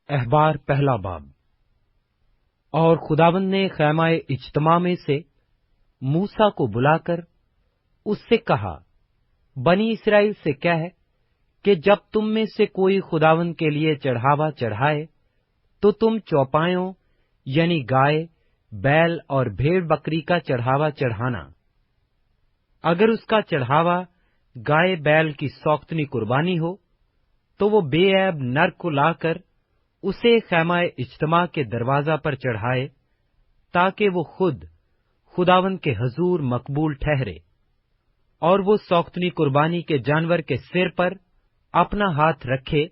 احبار پہلا باب۔ اور خداوند نے خیمہ اجتماع میں سے موسیٰ کو بلا کر اس سے کہا، بنی اسرائیل سے کہہ کہ جب تم میں سے کوئی خداوند کے لیے چڑھاوا چڑھائے تو تم چوپایوں یعنی گائے، بیل اور بھیڑ بکری کا چڑھاوا چڑھانا۔ اگر اس کا چڑھاوا گائے بیل کی سوختنی قربانی ہو تو وہ بے عیب نر کو لا کر اسے خیمہ اجتماع کے دروازہ پر چڑھائے، تاکہ وہ خود خداوند کے حضور مقبول ٹھہرے، اور وہ سوختنی قربانی کے جانور کے سر پر اپنا ہاتھ رکھے،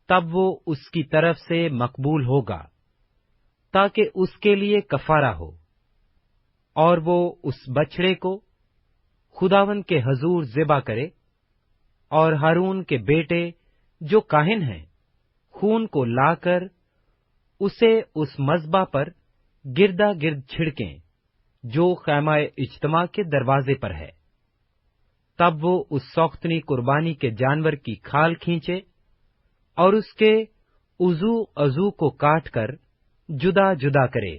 تب وہ اس کی طرف سے مقبول ہوگا، تاکہ اس کے لیے کفارہ ہو۔ اور وہ اس بچڑے کو خداوند کے حضور ذبح کرے، اور ہارون کے بیٹے جو کاہن ہیں خون کو لا کر اسے اس مذبح پر گردا گرد چھڑکیں جو خیمہ اجتماع کے دروازے پر ہے۔ تب وہ اس سوختنی قربانی کے جانور کی کھال کھینچے اور اس کے عضو کو کاٹ کر جدا جدا کرے۔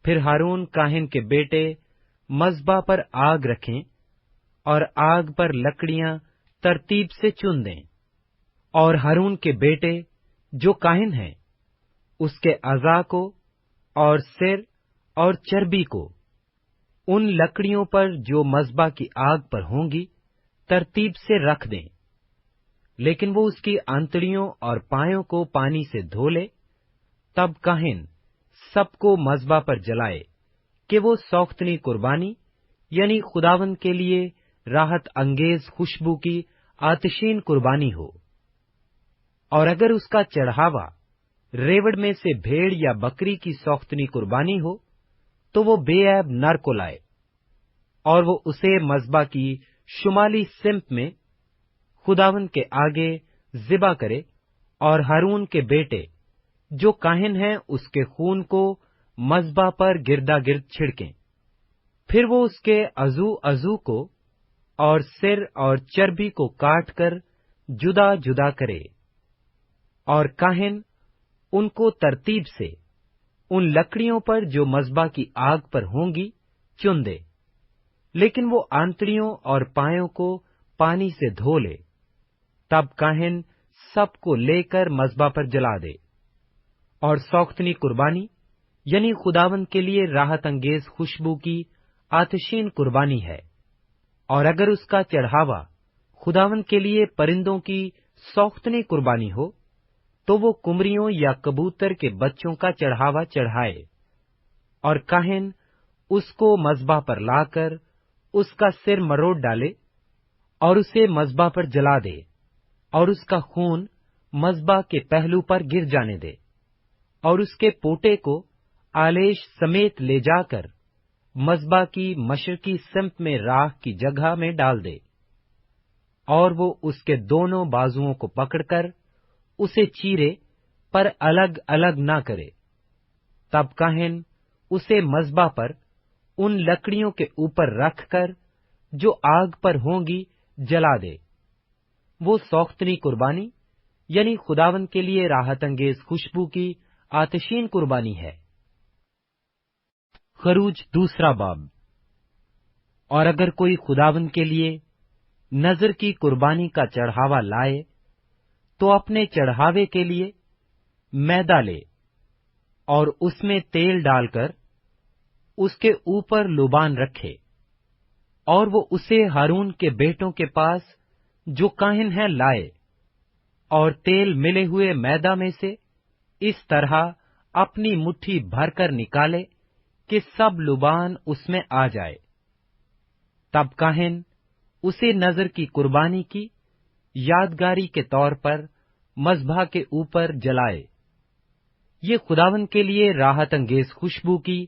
پھر ہارون کاہن کے بیٹے مذبح پر آگ رکھیں اور آگ پر لکڑیاں ترتیب سے چن دیں، اور ہارون کے بیٹے جو کاہن ہیں اس کے اعضاء کو اور سر اور چربی کو ان لکڑیوں پر جو مذبح کی آگ پر ہوں گی ترتیب سے رکھ دیں، لیکن وہ اس کی آنتڑیوں اور پایوں کو پانی سے دھو لے۔ تب کاہن سب کو مذبح پر جلائے کہ وہ سوختنی قربانی یعنی خداوند کے لیے راحت انگیز خوشبو کی آتشین قربانی ہو۔ اور اگر اس کا چڑھاوا ریوڑ میں سے بھیڑ یا بکری کی سوختنی قربانی ہو تو وہ بے عیب نر کو لائے، اور وہ اسے مذبح کی شمالی سمت میں خداوند کے آگے ذبح کرے، اور ہارون کے بیٹے جو کاہن ہیں اس کے خون کو مذبح پر گردا گرد چھڑکیں۔ پھر وہ اس کے عضو کو اور سر اور چربی کو کاٹ کر جدا جدا کرے، اور کاہن ان کو ترتیب سے ان لکڑیوں پر جو مذبح کی آگ پر ہوں گی چن دے، لیکن وہ آنتڑیوں اور پایوں کو پانی سے دھو لے۔ تب کاہن سب کو لے کر مذبح پر جلا دے۔ اور سوختنی قربانی یعنی خداوند کے لیے راحت انگیز خوشبو کی آتشین قربانی ہے۔ اور اگر اس کا چڑھاوا خداوند کے لیے پرندوں کی سوختنی قربانی ہو تو وہ کمریوں یا کبوتر کے بچوں کا چڑھاوا چڑھائے، اور کاہن اس کو مذبح پر لا کر اس کا سر مروڑ ڈالے اور اسے مذبح پر جلا دے، اور اس کا خون مذبح کے پہلو پر گر جانے دے، اور اس کے پوٹے کو آلیش سمیت لے جا کر مذبح کی مشرقی سمت میں راکھ کی جگہ میں ڈال دے، اور وہ اس کے دونوں بازوؤں کو پکڑ کر اسے چیرے پر الگ الگ نہ کرے۔ تب کاہن اسے مذبح پر ان لکڑیوں کے اوپر رکھ کر جو آگ پر ہوں گی جلا دے۔ وہ سوختنی قربانی یعنی خداوند کے لیے راحت انگیز خوشبو کی آتشین قربانی ہے۔ خروج دوسرا باب۔ اور اگر کوئی خداوند کے لیے نذر کی قربانی کا چڑھاوا لائے تو اپنے چڑھاوے کے لیے میدا لے، اور اس میں تیل ڈال کر اس کے اوپر لبان رکھے، اور وہ اسے ہارون کے بیٹوں کے پاس جو کاہن ہیں لائے، اور تیل ملے ہوئے میدا میں سے اس طرح اپنی مٹھی بھر کر نکالے کہ سب لبان اس میں آ جائے۔ تب کاہن اسے نذر کی قربانی کی یادگاری کے طور پر مذبح کے اوپر جلائے۔ یہ خداوند کے لیے راحت انگیز خوشبو کی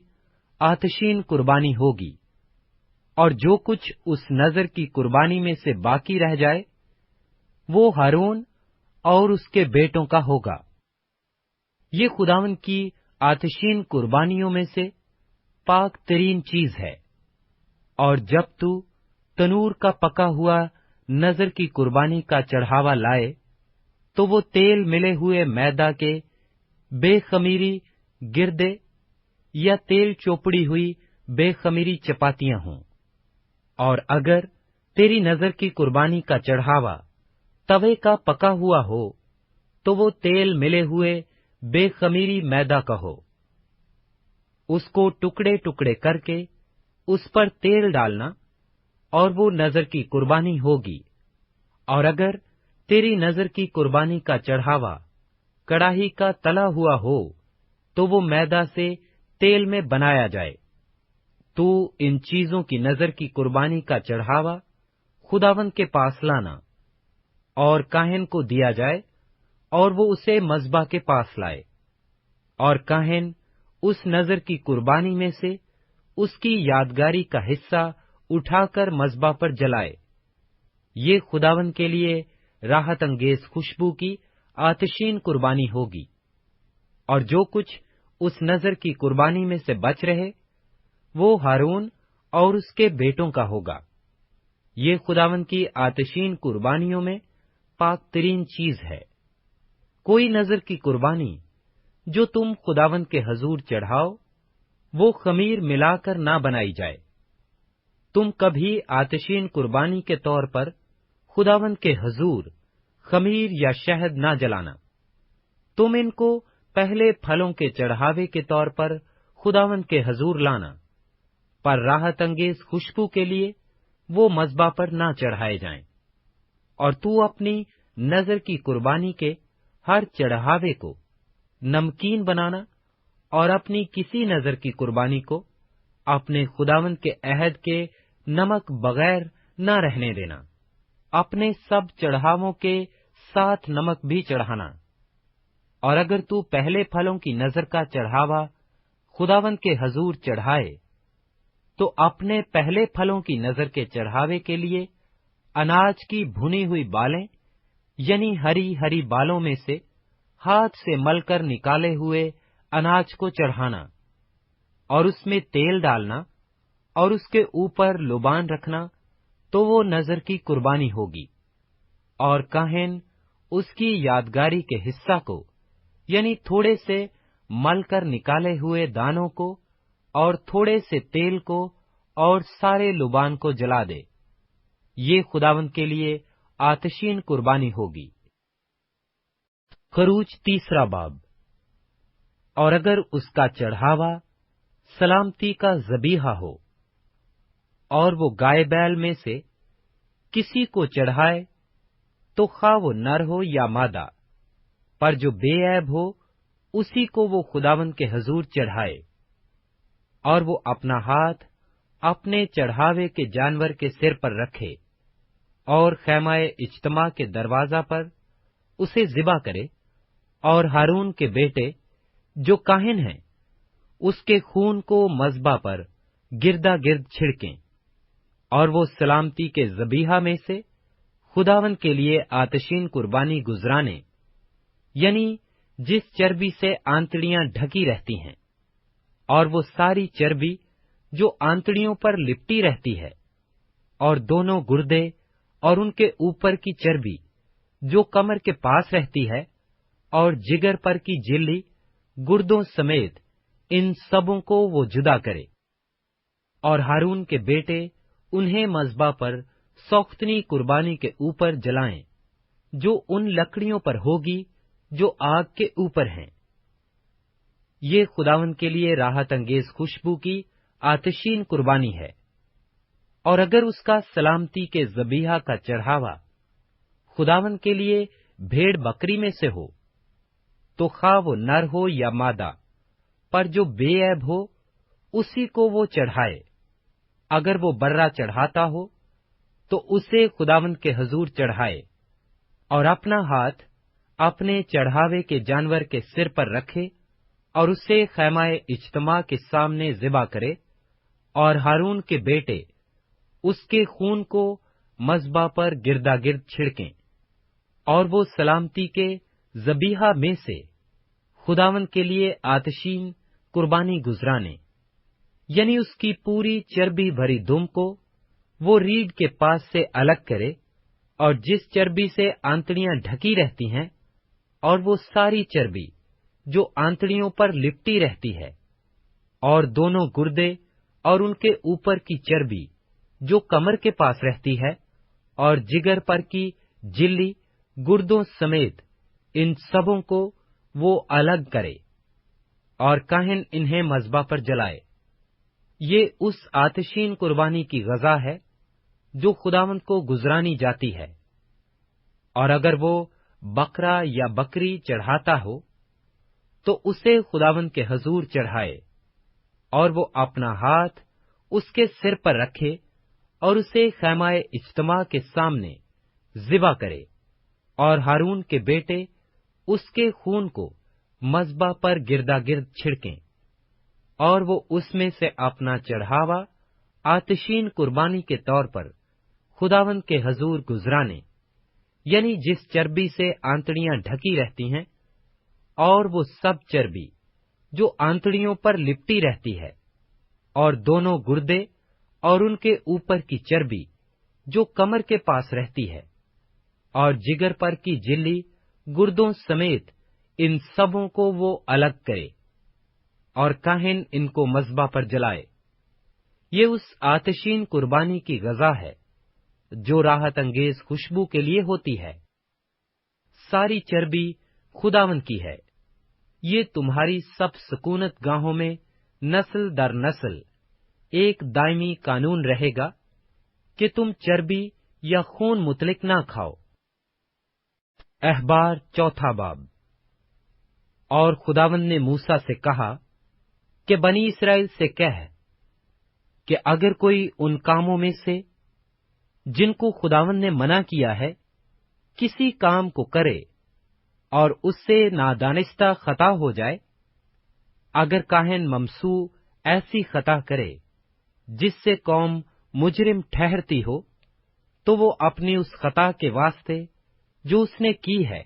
آتشین قربانی ہوگی، اور جو کچھ اس نذر کی قربانی میں سے باقی رہ جائے وہ ہارون اور اس کے بیٹوں کا ہوگا۔ یہ خداوند کی آتشین قربانیوں میں سے پاک ترین چیز ہے۔ اور جب تو تنور کا پکا ہوا نذر کی قربانی کا چڑھاوا لائے تو وہ تیل ملے ہوئے میدا کے बेखमीरी गिरदे या तेल चोपड़ी हुई बेखमीरी चपातियां हों। और अगर तेरी नजर की कुर्बानी का चढ़ावा तवे का पका हुआ हो, तो वो तेल मिले हुए बेखमीरी मैदा का हो। उसको टुकड़े टुकड़े करके उस पर तेल डालना, और वो नजर की कुर्बानी होगी। और अगर तेरी नजर की कुर्बानी का चढ़ावा कड़ाही का तला हुआ हो, तो वो मैदा से तेल में बनाया जाए। तू इन चीजों की नजर की कुर्बानी का चढ़ावा खुदावंद के पास लाना, और काहन को दिया जाए, और वो उसे मज़बा के पास लाए। और काहन उस नजर की कुर्बानी में से उसकी यादगारी का हिस्सा उठाकर मज़बा पर जलाए। ये खुदावंद के लिए राहत अंगेज खुशबू की आतिशीन कुर्बानी होगी। और जो कुछ उस नजर की कुर्बानी में से बच रहे, वो हारून और उसके बेटों का होगा। ये खुदावंद की आतिशीन कुर्बानियों में पाक तरीन चीज है। कोई नजर की कुर्बानी जो तुम खुदावंद के हजूर चढ़ाओ, वो खमीर मिलाकर ना बनाई जाए। तुम कभी आतिशीन कुर्बानी के तौर पर खुदावंद के हजूर खमीर या शहद ना जलाना। तुम इनको पहले फलों के चढ़ावे के तौर पर खुदावंद के हजूर लाना, पर राहत अंगेज खुशबू के लिए वो मज़बा पर ना चढ़ाए जाएं। और तू अपनी नजर की कुर्बानी के हर चढ़ावे को नमकीन बनाना, और अपनी किसी नजर की कुर्बानी को अपने खुदावंद के अहद के नमक बगैर न रहने देना। अपने सब चढ़ावों के साथ नमक भी चढ़ाना। और अगर तू पहले फलों की नजर का चढ़ावा खुदावंद के हजूर चढ़ाए, तो अपने पहले फलों की नजर के चढ़ावे के लिए अनाज की भुनी हुई बालें, यानी हरी हरी बालों में से हाथ से मलकर निकाले हुए अनाज को चढ़ाना, और उसमें तेल डालना, और उसके ऊपर लुबान रखना, तो वो नजर की कुर्बानी होगी। और काहन उसकी यादगारी के हिस्सा को, यानी थोड़े से मलकर निकाले हुए दानों को, और थोड़े से तेल को, और सारे लुबान को जला दे। ये खुदावंद के लिए आतिशीन कुर्बानी होगी। खरूज तीसरा बाब। और अगर उसका चढ़ावा सलामती का ज़बीहा हो, और वो गाय बैल में से किसी को चढ़ाए, तो खा वो नर हो या मादा, पर जो बेऐब हो, उसी को वो खुदावंद के हजूर चढ़ाए। और वो अपना हाथ अपने चढ़ावे के जानवर के सिर पर रखे, और खैमाए इज्तिमा के दरवाजा पर उसे ज़िबा करे, और हारून के बेटे जो काहिन हैं, उसके खून को मज़बा पर गिरदा गिर्द छिड़कें। और वो सलामती के ज़बीहा में से खुदावंद के लिए आतिशीन कुर्बानी गुजराने, यानी जिस चर्बी से आंतड़ियां ढकी रहती हैं, और वो सारी चर्बी जो आंतड़ियों पर लिपटी रहती है, और दोनों गुर्दे और उनके ऊपर की चर्बी जो कमर के पास रहती है, और जिगर पर की झिल्ली गुर्दों समेत, इन सबों को वो जुदा करे। और हारून के बेटे उन्हें मज़बा पर सौख्तनी कुर्बानी के ऊपर जलाएं, जो उन लकड़ियों पर होगी जो आग के ऊपर हैं। ये खुदावंद के लिए राहत अंगेज खुशबू की आतिशीन कुर्बानी है। और अगर उसका सलामती के ज़बीहा का चढ़ावा खुदावंद के लिए भेड़ बकरी में से हो, तो खा वो नर हो या मादा, पर जो बेऐब हो, उसी को वो चढ़ाए। अगर वो बर्रा चढ़ाता हो, तो उसे खुदावंद के हजूर चढ़ाए, और अपना हाथ अपने चढ़ावे के जानवर के सिर पर रखे, और उसे खैमाए इज्तिमा के सामने ज़िबा करे, और हारून के बेटे उसके खून को मज़बा पर गिरदा गिर्द छिड़कें। और वो सलामती के ज़बीहा में से खुदावंद के लिए आतिशीन कुर्बानी गुजराने, यानी उसकी पूरी चर्बी भरी दुम को वो रीढ़ के पास से अलग करे, और जिस चर्बी से आंतड़ियां ढकी रहती हैं, और वो सारी चर्बी जो आंतड़ियों पर लिपटी रहती है, और दोनों गुर्दे और उनके ऊपर की चर्बी जो कमर के पास रहती है, और जिगर पर की झिल्ली गुर्दों समेत इन सबों को वो अलग करे, और काहिन इन्हें मज़बा पर जलाए। ये उस आतिशीन कुर्बानी की ग़ज़ा है जो खुदावंद को गुजरानी जाती है। और अगर वो बकरा या बकरी चढ़ाता हो तो उसे खुदावंद के हजूर चढ़ाए, और वो अपना हाथ उसके सिर पर रखे और उसे खैमाए इज्तिमा के सामने ज़िबा करे, और हारून के बेटे उसके खून को मज़बा पर गिरदा गिर्द छिड़कें, और वो उसमें से अपना चढ़ावा आतिशीन कुर्बानी के तौर पर खुदावंद के हजूर गुजराने, यानी जिस चर्बी से आंतड़ियां ढकी रहती हैं, और वो सब चर्बी जो आंतड़ियों पर लिपटी रहती है, और दोनों गुर्दे और उनके ऊपर की चर्बी जो कमर के पास रहती है, और जिगर पर की झिल्ली गुर्दों समेत इन सबों को वो अलग करे, और काहिन इनको मज़बा पर जलाए। ये उस आतिशीन कुर्बानी की ग़ज़ा है जो राहत अंगेज खुशबू के लिए होती है। सारी चर्बी खुदावन की है। ये तुम्हारी सब सुकूनत गाहों में नस्ल दर नस्ल एक दायमी कानून रहेगा कि तुम चर्बी या खून मुतलिक ना खाओ। अहबार चौथा बाब। और खुदावंद ने मूसा से कहा कि बनी इस्राएल से कह कि अगर कोई उन कामों में से जिनको खुदावंद ने मना किया है किसी काम को करे और उससे नादानिस्ता खता हो जाए, अगर काहिन ममसू ऐसी खता करे जिससे कौम मुजरिम ठहरती हो, तो वो अपनी उस खता के वास्ते जो उसने की है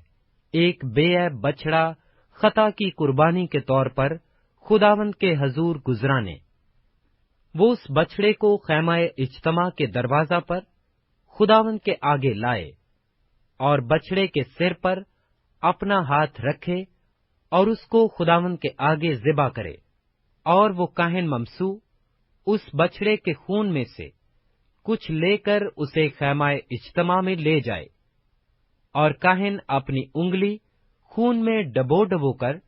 एक बेऐब बछड़ा खता की कुर्बानी के तौर पर खुदावंद के हजूर गुजराने, वो उस बछड़े को खैमाए इज्तिमा के दरवाजा पर खुदावंद के आगे लाए, और बछड़े के सिर पर अपना हाथ रखे और उसको खुदावंद के आगे ज़िबा करे, और वो काहिन ममसू उस बछड़े के खून में से कुछ लेकर उसे खैमाए इज्तिमा में ले जाए, और काहिन अपनी उंगली खून में डबो डबो कर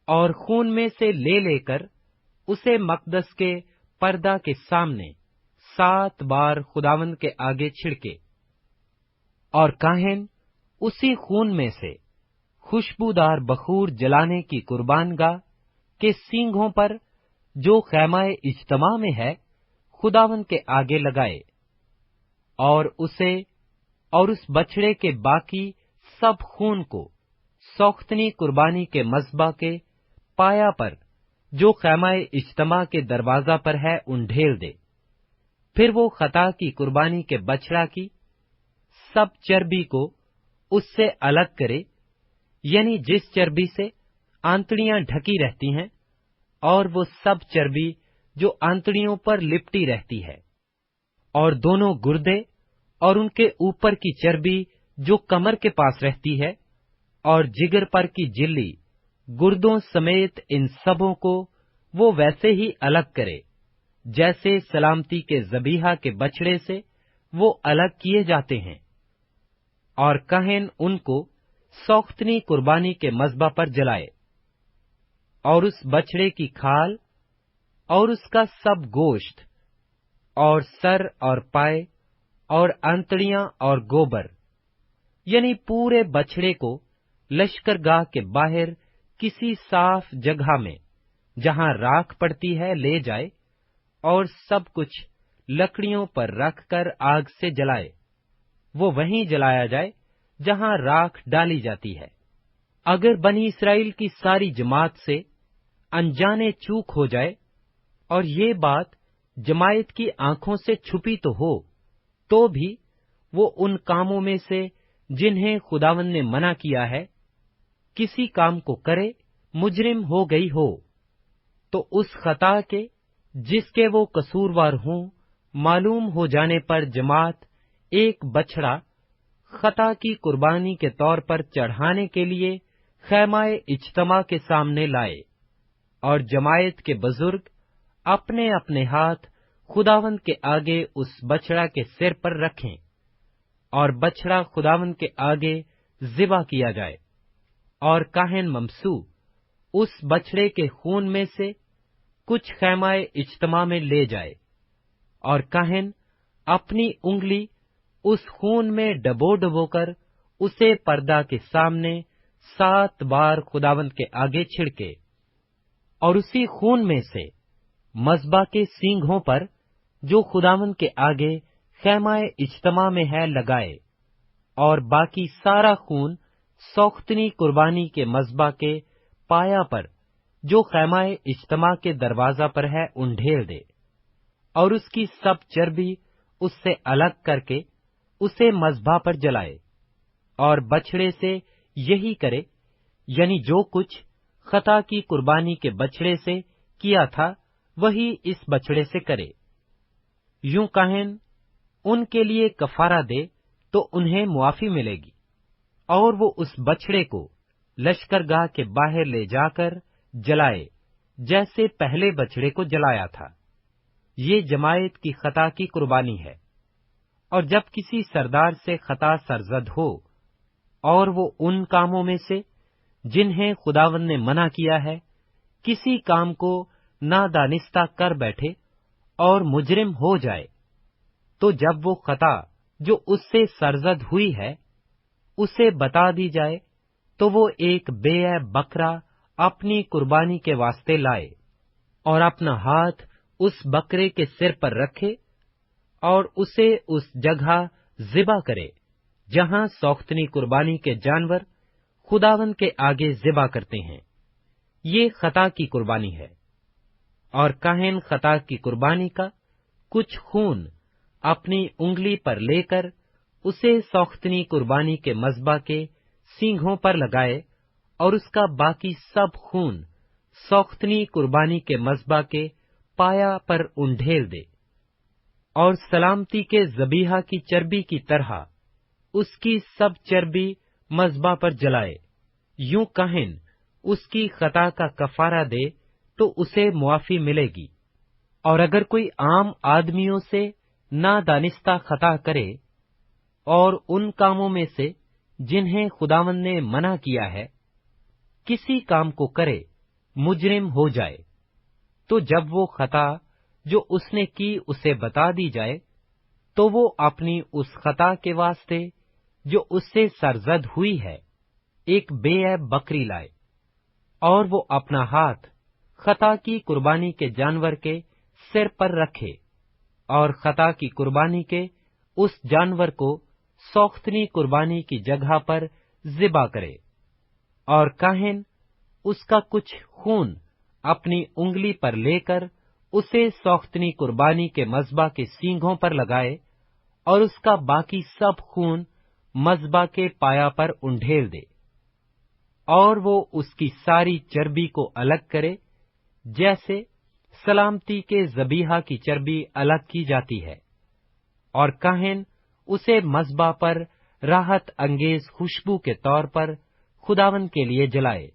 और खून में से ले लेकर उसे मकदस के पर्दा के सामने 7 बार खुदावंद के आगे छिड़के, और काहिन उसी खून में से खुशबूदार बखूर जलाने की कुर्बानगाह के सींगों पर जो खैमाए इज्तिमा में है खुदावंद के आगे लगाए, और उसे और उस बछड़े के बाकी सब खून को सौख्तनी कुर्बानी के मज़बा के पाया पर जो खैमाए इज्तिमा के दरवाजा पर है उंडेल दे। फिर वो खता की कुर्बानी के बछड़ा की सब चर्बी को उससे अलग करे, यानी जिस चर्बी से आंतड़ियां ढकी रहती हैं, और वो सब चर्बी जो आंतड़ियों पर लिपटी रहती है, और दोनों गुर्दे और उनके ऊपर की चर्बी जो कमर के पास रहती है, और जिगर पर की झिल्ली गुर्दों समेत इन सबों को वो वैसे ही अलग करे जैसे सलामती के ज़बीहा के बछड़े से वो अलग किए जाते हैं, और काहिन उनको सौख्तनी कुर्बानी के मज़बा पर जलाए, और उस बछड़े की खाल और उसका सब गोश्त और सर और पाए और आंतड़ियां और गोबर, यानी पूरे बछड़े को लश्करगाह के बाहर किसी साफ जगह में जहां राख पड़ती है ले जाए, और सब कुछ लकड़ियों पर रखकर आग से जलाए। वो वहीं जलाया जाए जहां राख डाली जाती है। अगर बनी इस्राएल की सारी जमात से अनजाने चूक हो जाए और ये बात जमायत की आंखों से छुपी तो हो, तो भी वो उन कामों में से जिन्हें खुदावंद ने मना किया है किसी काम को करे, मुजरिम हो गई हो, तो उस खता के जिसके वो कसूरवार हों मालूम हो जाने पर जमात एक बछड़ा खता की कुर्बानी के तौर पर चढ़ाने के लिए खैमाए इज्तिमा के सामने लाए, और जमायत के बुजुर्ग अपने अपने हाथ खुदावंद के आगे उस बछड़ा के सिर पर रखें, और बछड़ा खुदावंद के आगे ज़िबा किया जाए। और काहन ममसू उस बछड़े के खून में से कुछ खैमाए इज्तिमा में ले जाए, और काहन अपनी उंगली उस खून में डबो डबोकर उसे पर्दा के सामने 7 बार खुदावंद के आगे छिड़के, और उसी खून में से मज़बा के सींगों पर जो खुदावंद के आगे खैमाए इज्तिमा में है लगाए, और बाकी सारा खून सौख्तनी कुर्बानी के मज़बा के पाया पर जो खैमाए इज्तिमा के दरवाजा पर है उंडेल दे, और उसकी सब चर्बी उससे अलग करके उसे मज़बा पर जलाए। और बछड़े से यही करे, यानी जो कुछ खता की कुर्बानी के बछड़े से किया था वही इस बछड़े से करे। यूं काहन उनके लिए कफारा दे तो उन्हें मुआफी मिलेगी, और वो उस बछड़े को लश्करगाह के बाहर ले जाकर जलाए, जैसे पहले बछड़े को जलाया था। ये जमायत की खता की कुर्बानी है। और जब किसी सरदार से खता सरजद हो, और वो उन कामों में से जिन्हें खुदावंद ने मना किया है किसी काम को नादानिस्ता कर बैठे और मुजरिम हो जाए, तो जब वो खता जो उससे सरजद हुई है उसे बता दी जाए, तो वो एक बेऐब बकरा अपनी कुर्बानी के वास्ते लाए, और अपना हाथ उस बकरे के सिर पर रखे, और उसे उस जगह ज़िबा करे जहां सौख्तनी कुर्बानी के जानवर खुदावंद के आगे ज़िबा करते हैं। ये खता की कुर्बानी है। और काहन खता की कुर्बानी का कुछ खून अपनी उंगली पर लेकर उसे सौख्तनी कुर्बानी के मज़बा के सींगों पर लगाए, और उसका बाकी सब खून सौख्तनी कुर्बानी के मज़बा के पाया पर उंडेल दे, और सलामती के ज़बीहा की चर्बी की तरह उसकी सब चर्बी मज़बा पर जलाए। यूं काहन उसकी खता का कफारा दे तो उसे मुआफी मिलेगी। और अगर कोई आम आदमियों से नादानिस्ता खता करे, और उन कामों में से जिन्हें खुदावंद ने मना किया है किसी काम को करे मुजरिम हो जाए, तो जब वो खता जो उसने की उसे बता दी जाए, तो वो अपनी उस खता के वास्ते जो उससे सरजद हुई है एक बेऐब बकरी लाए, और वो अपना हाथ खता की कुर्बानी के जानवर के सिर पर रखे, और खता की कुर्बानी के उस जानवर को सौख्तनी कुर्बानी की जगह पर ज़िबा करे। और काहन उसका कुछ खून अपनी उंगली पर लेकर उसे सौख्तनी कुर्बानी के मज़बा के सींगों पर लगाए, और उसका बाकी सब खून मज़बा के पाया पर उंडेल दे, और वो उसकी सारी चर्बी को अलग करे, जैसे सलामती के ज़बीहा की चर्बी अलग की जाती है। और काहन उसे मज़बा पर राहत अंगेज खुशबू के तौर पर खुदावंद के लिए जलाए।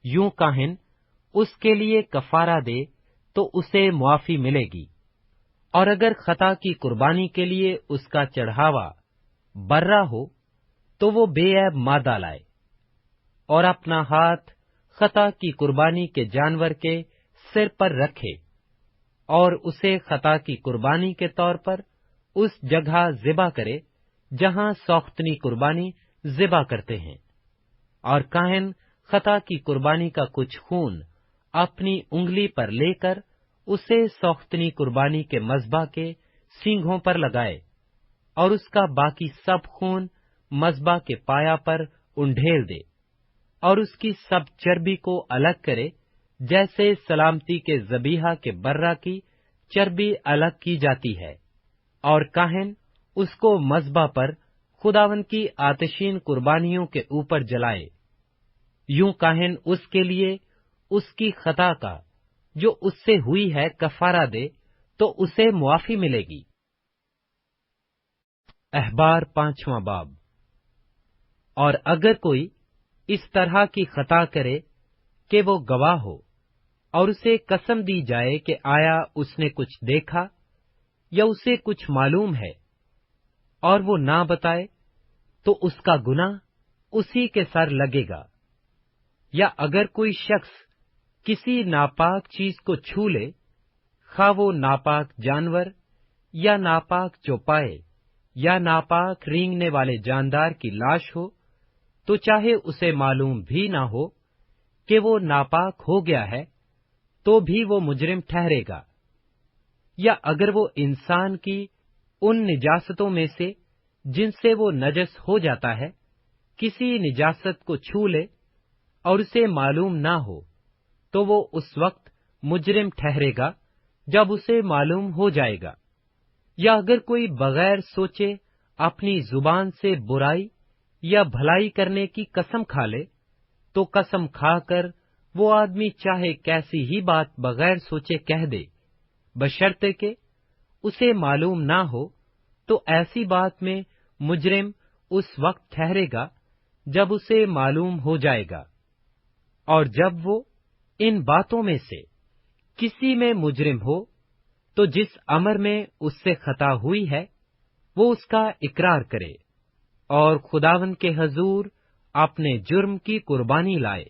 यूं काहन उसके लिए कफारा दे तो उसे मुआफी मिलेगी। और अगर खता की कुर्बानी के लिए उसका चढ़ावा बर्रा हो, तो वो बेऐब मादा लाए, और अपना हाथ खता की कुर्बानी के जानवर के सिर पर रखे, और उसे खता की कुर्बानी के तौर पर उस जगह ज़िबा करे जहां सौख्तनी कुर्बानी ज़िबा करते हैं। और काहन खता की कुर्बानी का कुछ खून अपनी उंगली पर लेकर उसे सौख्तनी कुर्बानी के मज़बा के सींगों पर लगाए, और उसका बाकी सब खून मज़बा के पाया पर उंडेल दे, और उसकी सब चर्बी को अलग करे, जैसे सलामती के ज़बीहा के बर्रा की चर्बी अलग की जाती है। और काहन उसको मज़बा पर खुदावंद की आतशीन कुर्बानियों के ऊपर जलाए। यूं काहन उसके लिए उसकी खता का जो उससे हुई है कफारा दे तो उसे मुआफी मिलेगी। अहबार 5वां बाब। और अगर कोई इस तरह की खता करे कि वो गवाह हो, और उसे कसम दी जाए कि आया उसने कुछ देखा या उसे कुछ मालूम है, और वो ना बताए, तो उसका गुनाह उसी के सर लगेगा। या अगर कोई शख्स किसी नापाक चीज को छू ले, खा वो नापाक जानवर या नापाक चौपाए या नापाक रेंगने वाले जानदार की लाश हो, तो चाहे उसे मालूम भी ना हो कि वो नापाक हो गया है, तो भी वो मुजरिम ठहरेगा। या अगर वो इंसान की उन निजासतों में से जिनसे वो नजस हो जाता है, किसी निजासत को छू ले और उसे मालूम ना हो, तो वो उस वक्त मुजरिम ठहरेगा जब उसे मालूम हो जाएगा। या अगर कोई बगैर सोचे अपनी जुबान से बुराई या भलाई करने की कसम खा ले, तो कसम खाकर वो आदमी चाहे कैसी ही बात बगैर सोचे कह दे, बशर्ते के उसे मालूम ना हो, तो ऐसी बात में मुजरिम उस वक्त ठहरेगा जब उसे मालूम हो जाएगा। और जब वो इन बातों में से किसी में मुजरिम हो, तो जिस अमर में उससे खता हुई है, वो उसका इकरार करे और खुदावंद के हजूर अपने जुर्म की कुर्बानी लाए,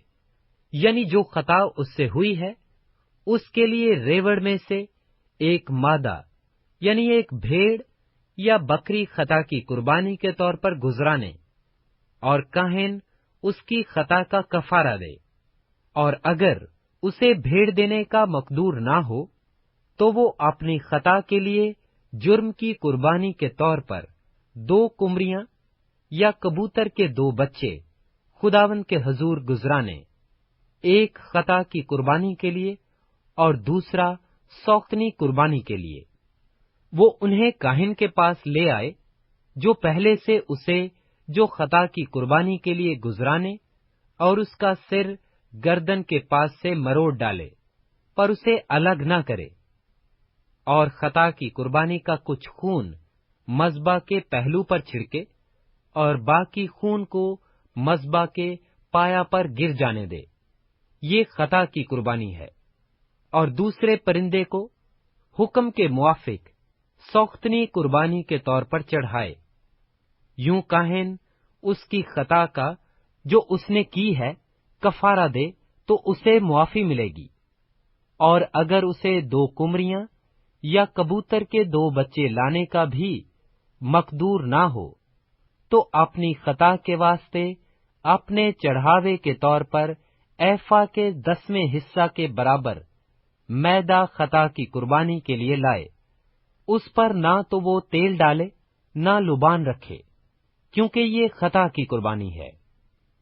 यानी जो खता उससे हुई है उसके लिए रेवड़ में से एक मादा यानी एक भेड़ या बकरी खता की कुर्बानी के तौर पर गुजराने, और काहिन उसकी खता का कफारा दे। और अगर उसे भेड़ देने का मकदूर ना हो, तो वो अपनी खता के लिए जुर्म की कुर्बानी के तौर पर 2 कुमरियां या कबूतर के 2 बच्चे खुदावंद के हजूर गुजराने, एक खता की कुर्बानी के लिए और दूसरा सौख्तनी कुर्बानी के लिए। वो उन्हें काहिन के पास ले आए, जो पहले से उसे जो खता की कुर्बानी के लिए गुजराने, और उसका सिर गर्दन के पास से मरोड़ डाले, पर उसे अलग न करे। और खता की कुर्बानी का कुछ खून मज़बा के पहलू पर छिड़के, और बाकी खून को मज़बा के पाया पर गिर जाने दे। ये खता की कुर्बानी है। और दूसरे परिंदे को हुक्म के मुआफिक सौख्तनी कुर्बानी के तौर पर चढ़ाए। यूं काहिन उसकी खता का जो उसने की है कफारा दे, तो उसे मुआफी मिलेगी। और अगर उसे 2 कुमरियां या कबूतर के 2 बच्चे लाने का भी मकदूर ना हो, तो अपनी खता के वास्ते अपने चढ़ावे के तौर पर एफा के 10वें हिस्सा के बराबर मैदा खता की कुर्बानी के लिए लाए। उस पर ना तो वो तेल डाले ना लुबान रखे, क्योंकि ये खता की कुर्बानी है।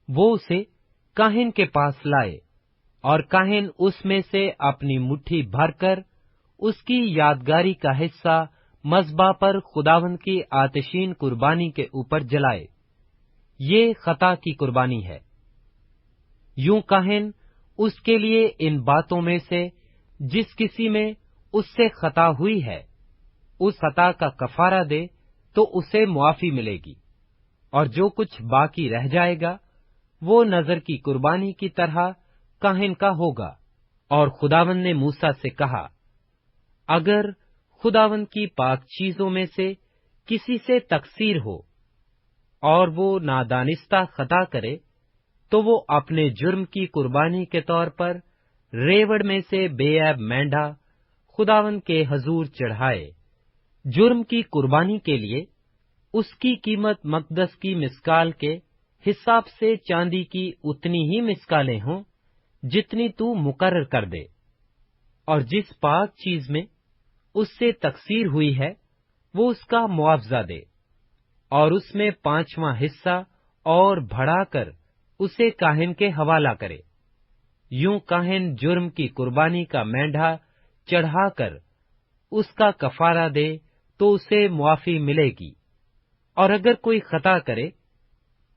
वो उसे काहिन के पास लाए, और काहिन उसमें से अपनी मुट्ठी भरकर उसकी यादगारी का हिस्सा मज़बा पर खुदावंद की आतिशीन कुर्बानी के ऊपर जलाए। ये खता की कुर्बानी है। यूं काहिन उसके लिए इन बातों में से जिस किसी में उससे खता हुई है, उस खता का कफारा दे, तो उसे मुआफी मिलेगी। और जो कुछ बाकी रह जाएगा, वो नजर की कुर्बानी की तरह काहिन का होगा। और खुदावंद ने मूसा से कहा, अगर खुदावंद की पाक चीजों में से किसी से तकसीर हो और वो नादानिस्ता खता करे, तो वो अपने जुर्म की कुर्बानी के तौर पर रेवड़ में से बेऐब मेंढा खुदावंद के हजूर चढ़ाए। जुर्म की कुर्बानी के लिए उसकी कीमत मकदस की मिस्काल के हिसाब से चांदी की उतनी ही मिस्कालें हों जितनी तू मुकर्रर कर दे। और जिस पाक चीज में उससे तकसीर हुई है, वो उसका मुआवजा दे, और उसमें 5वां हिस्सा और बढ़ाकर उसे काहिन के हवाला करे। यूं काहिन जुर्म की कुर्बानी का मेंढा चढ़ाकर उसका कफारा दे, तो उसे मुआफी मिलेगी। और अगर कोई खता करे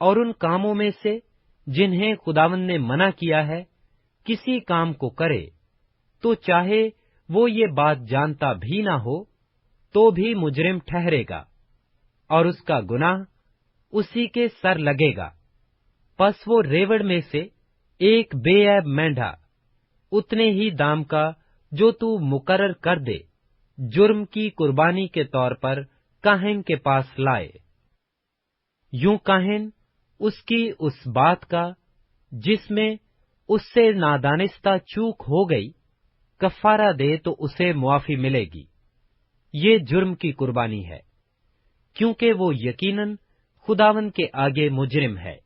और उन कामों में से जिन्हें खुदावंद ने मना किया है किसी काम को करे, तो चाहे वो ये बात जानता भी ना हो, तो भी मुजरिम ठहरेगा और उसका गुनाह उसी के सर लगेगा। पस वो रेवड़ में से एक बेऐब मेंढा उतने ही दाम का जो तू मुकर्रर कर दे, जुर्म की कुर्बानी के तौर पर काहिन के पास लाए। यूं काहिन उसकी उस बात का जिसमें उससे नादानिस्ता चूक हो गई कफारा दे तो उसे मुआफी मिलेगी। ये जुर्म की कुर्बानी है, क्योंकि वो यकीनन खुदावन के आगे मुजरिम है।